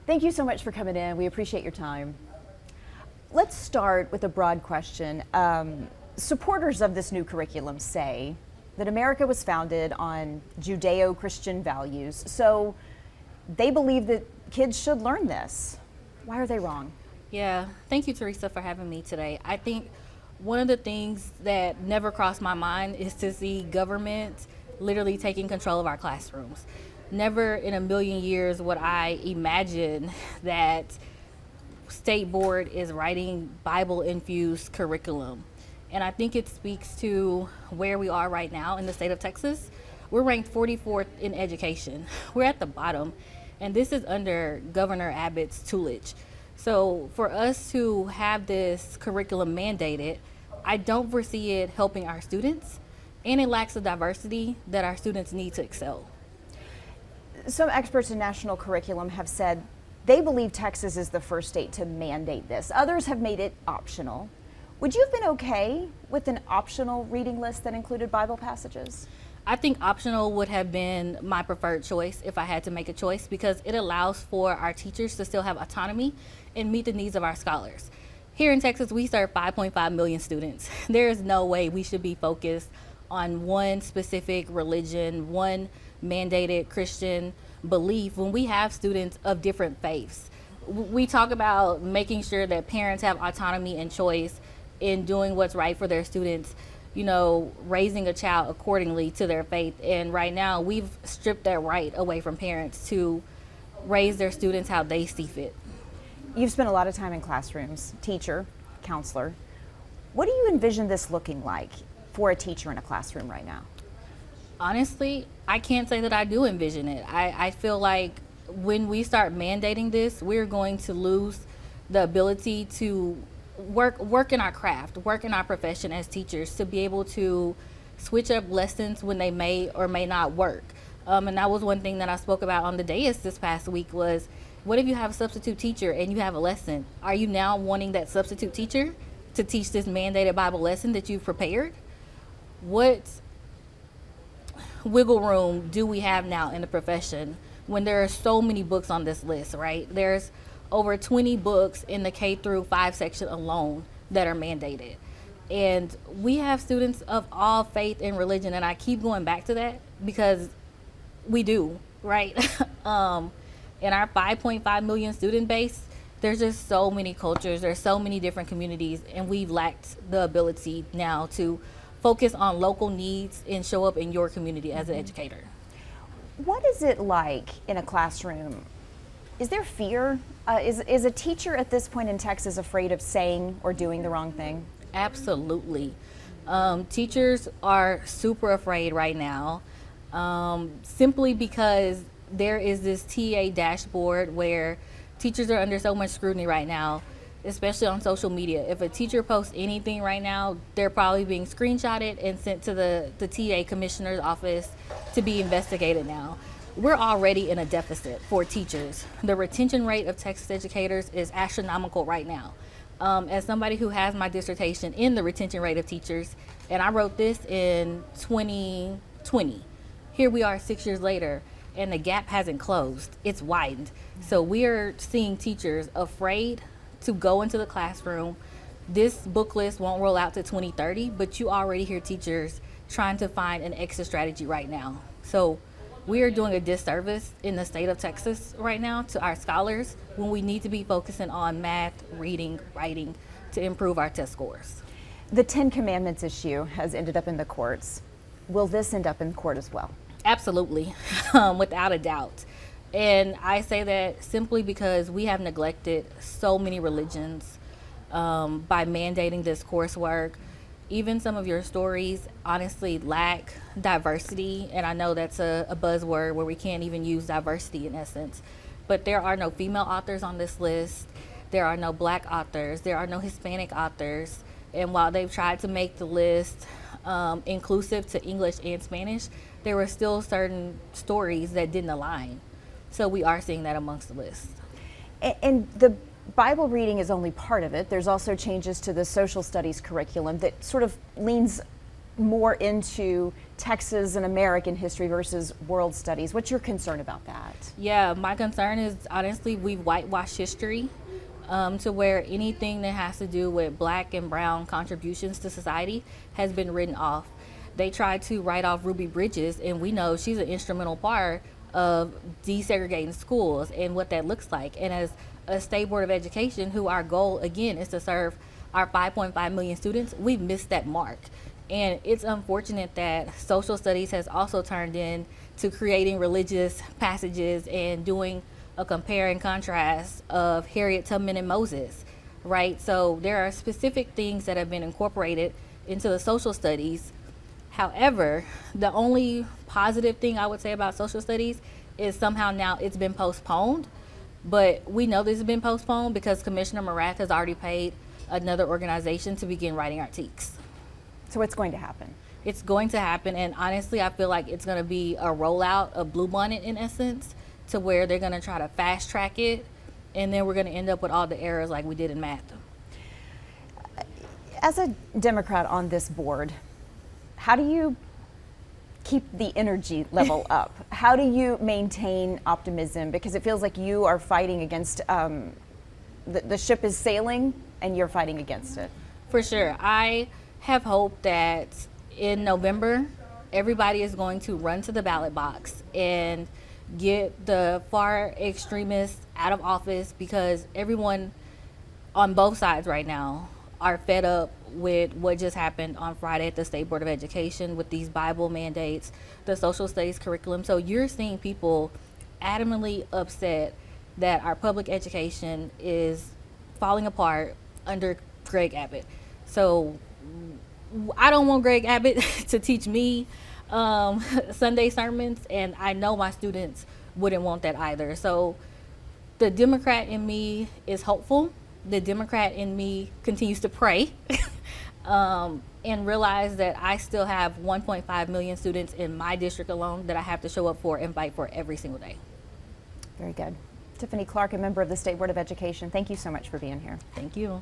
Thank you so much for coming in. We appreciate your time. Let's start with a broad question. Supporters of this new curriculum say that America was founded on Judeo-Christian values, so they believe that kids should learn this. Why are they wrong? Yeah, thank you, Teresa, for having me today. I think one of the things that never crossed my mind is to see government literally taking control of our classrooms. Never in a million years would I imagine that state board is writing Bible-infused curriculum. And I think it speaks to where we are right now in the state of Texas. We're ranked 44th in education. We're at the bottom, and this is under Governor Abbott's tutelage. So for us to have this curriculum mandated, I don't foresee it helping our students, and it lacks the diversity that our students need to excel. Some experts in national curriculum have said they believe Texas is the first state to mandate this. Others have made it optional. Would you have been okay with an optional reading list that included Bible passages? I think optional would have been my preferred choice if I had to make a choice, because it allows for our teachers to still have autonomy and meet the needs of our scholars. Here in Texas, we serve 5.5 million students. There is no way we should be focused on one specific religion, one mandated Christian belief when we have students of different faiths. We talk about making sure that parents have autonomy and choice in doing what's right for their students, you know, raising a child accordingly to their faith. And right now, we've stripped that right away from parents to raise their students how they see fit. You've spent a lot of time in classrooms, teacher, counselor. What do you envision this looking like for a teacher in a classroom right now? Honestly, I can't say that I do envision it. I feel like when we start mandating this, we're going to lose the ability to work in our craft, work in our profession as teachers, to be able to switch up lessons when they may or may not work. And that was one thing that I spoke about on the dais this past week was, what if you have a substitute teacher and you have a lesson? Are you now wanting that substitute teacher to teach this mandated Bible lesson that you've prepared? What wiggle room do we have now in the profession when there are so many books on this list, right? There's over 20 books in the K through 5 section alone that are mandated. And we have students of all faith and religion, and I keep going back to that because we do, right? In our 5.5 million student base, there's just so many cultures, there's so many different communities, and we've lacked the ability now to focus on local needs and show up in your community as an educator. What is it like in a classroom? Is there fear? Is a teacher at this point in Texas afraid of saying or doing the wrong thing? Absolutely. Teachers are super afraid right now, simply because there is this TA dashboard where teachers are under so much scrutiny right now, especially on social media. If a teacher posts anything right now, they're probably being screenshotted and sent to the TA commissioner's office to be investigated now. We're already in a deficit for teachers. The retention rate of Texas educators is astronomical right now. As somebody who has my dissertation in the retention rate of teachers, and I wrote this in 2020. Here we are 6 years later, and the gap hasn't closed, it's widened. So we are seeing teachers afraid to go into the classroom. This book list won't roll out to 2030, but you already hear teachers trying to find an exit strategy right now. So we are doing a disservice in the state of Texas right now to our scholars when we need to be focusing on math, reading, writing to improve our test scores. The 10 Commandments issue has ended up in the courts. Will this end up in court as well? Absolutely, without a doubt. And I say that simply because we have neglected so many religions by mandating this coursework. Even some of your stories honestly lack diversity, and I know that's a buzzword where we can't even use diversity in essence, but there are no female authors on this list, there are no Black authors, there are no Hispanic authors, and while they've tried to make the list inclusive to English and Spanish, there were still certain stories that didn't align. So we are seeing that amongst the list. And the Bible reading is only part of it. There's also changes to the social studies curriculum that sort of leans more into Texas and American history versus world studies. What's your concern about that? Yeah, my concern is honestly we've whitewashed history to where anything that has to do with black and brown contributions to society has been written off. They tried to write off Ruby Bridges, and we know she's an instrumental part of desegregating schools and what that looks like. And as a state board of education, who our goal again is to serve our 5.5 million students, we've missed that mark. And it's unfortunate that social studies has also turned in to creating religious passages and doing a compare and contrast of Harriet Tubman and Moses, right? So there are specific things that have been incorporated into the social studies. However, the only positive thing I would say about social studies is somehow now it's been postponed, but we know this has been postponed because Commissioner Morath has already paid another organization to begin writing our TEKS. So what's going to happen? It's going to happen, and honestly, I feel like it's going to be a rollout of Bluebonnet in essence, to where they're going to try to fast track it, and then we're going to end up with all the errors like we did in math. As a Democrat on this board, how do you keep the energy level up? How do you maintain optimism? Because it feels like you are fighting against, the ship is sailing and you're fighting against it. For sure. I have hope that in November, everybody is going to run to the ballot box and get the far extremists out of office, because everyone on both sides right now are fed up with what just happened on Friday at the State Board of Education with these Bible mandates, the social studies curriculum. So you're seeing people adamantly upset that our public education is falling apart under Greg Abbott. So I don't want Greg Abbott to teach me Sunday sermons, and I know my students wouldn't want that either. So the Democrat in me is hopeful. The Democrat in me continues to pray and realize that I still have 1.5 million students in my district alone that I have to show up for and fight for every single day. Very good. Tiffany Clark, a member of the State Board of Education, thank you so much for being here. Thank you.